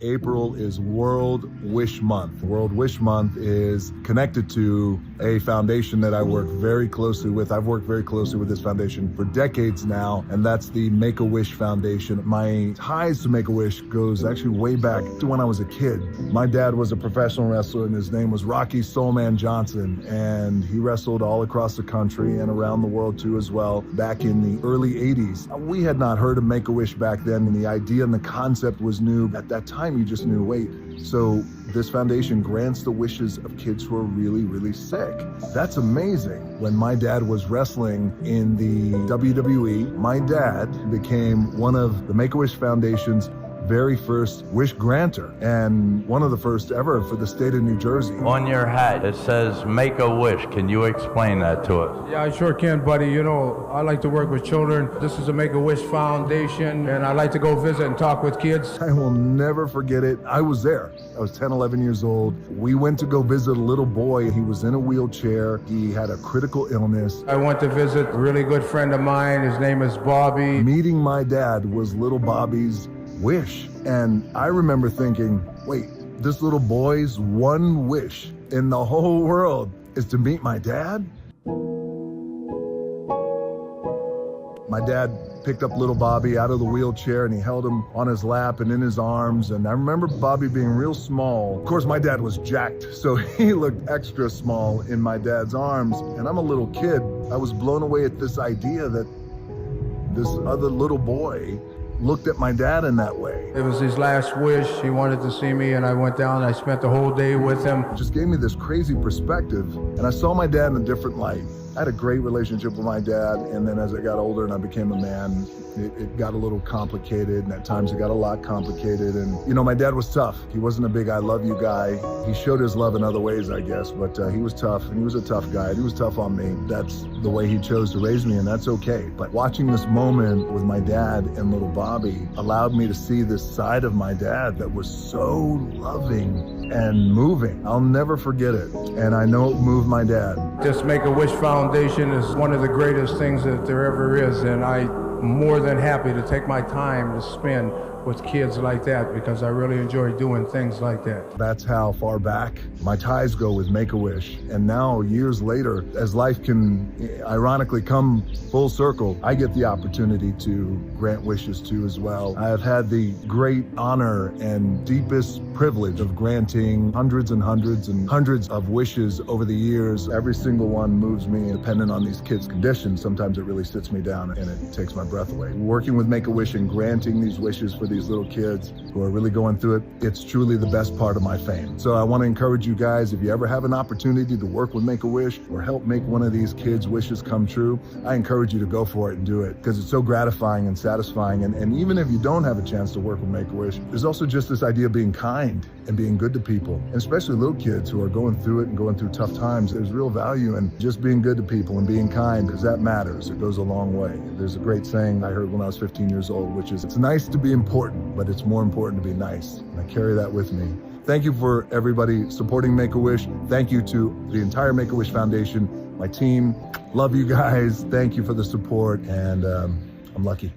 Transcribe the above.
April is World Wish Month. World Wish Month is connected to a foundation that I work very closely with. I've worked very closely with this foundation for decades now, and that's the Make-A-Wish Foundation. My ties to Make-A-Wish goes actually way back to when I was a kid. My dad was a professional wrestler, and his name was Rocky Soulman Johnson, and he wrestled all across the country and around the world too as well back in the early 80s. We had not heard of Make-A-Wish back then, and the idea and the concept was new. At that time, you just knew, wait, so this foundation grants the wishes of kids who are really, really sick. That's amazing. When my dad was wrestling in the WWE, my dad became one of the Make-A-Wish Foundation's very first wish granter, and one of the first ever for the state of New Jersey. On your hat, it says Make a Wish. Can you explain that to us? Yeah, I sure can, buddy. You know, I like to work with children. This is a Make-A-Wish Foundation, and I like to go visit and talk with kids. I will never forget it. I was there. I was 10, 11 years old. We went to go visit a little boy. He was in a wheelchair. He had a critical illness. I went to visit a really good friend of mine. His name is Bobby. Meeting my dad was little Bobby's wish. And I remember thinking, wait, this little boy's one wish in the whole world is to meet my dad? My dad picked up little Bobby out of the wheelchair and he held him on his lap and in his arms. And I remember Bobby being real small. Of course, my dad was jacked, so he looked extra small in my dad's arms. And I'm a little kid. I was blown away at this idea that this other little boy looked at my dad in that way. It was his last wish. He wanted to see me, and I went down and I spent the whole day with him. It just gave me this crazy perspective, and I saw my dad in a different light. I had a great relationship with my dad, and then as I got older and I became a man, it got a little complicated, and at times it got a lot complicated. And you know, my dad was tough. He wasn't a big I love you guy. He showed his love in other ways, I guess, but he was tough, and he was a tough guy, and he was tough on me. That's the way he chose to raise me, and that's okay. But watching this moment with my dad and little Bobby allowed me to see this side of my dad that was so loving and moving. I'll never forget it, and I know it moved my dad. This Make-A-Wish Foundation is one of the greatest things that there ever is, and I'm more than happy to take my time to spend with kids like that because I really enjoy doing things like that. That's how far back my ties go with Make-A-Wish. And now, years later, as life can ironically come full circle, I get the opportunity to grant wishes too as well. I have had the great honor and deepest privilege of granting hundreds and hundreds and hundreds of wishes over the years. Every single one moves me, depending on these kids' conditions. Sometimes it really sits me down and it takes my breath away. Working with Make-A-Wish and granting these wishes for these little kids who are really going through it, it's truly the best part of my fame. So I want to encourage you guys, if you ever have an opportunity to work with Make-A-Wish or help make one of these kids' wishes come true, I encourage you to go for it and do it because it's so gratifying and satisfying. And even if you don't have a chance to work with Make-A-Wish, there's also just this idea of being kind and being good to people, and especially little kids who are going through it and going through tough times. There's real value in just being good to people and being kind because that matters. It goes a long way. There's a great saying I heard when I was 15 years old, which is, it's nice to be important, but it's more important to be nice. And I carry that with me. Thank you for everybody supporting Make-A-Wish. Thank you to the entire Make-A-Wish Foundation, my team. Love you guys. Thank you for the support, and I'm lucky.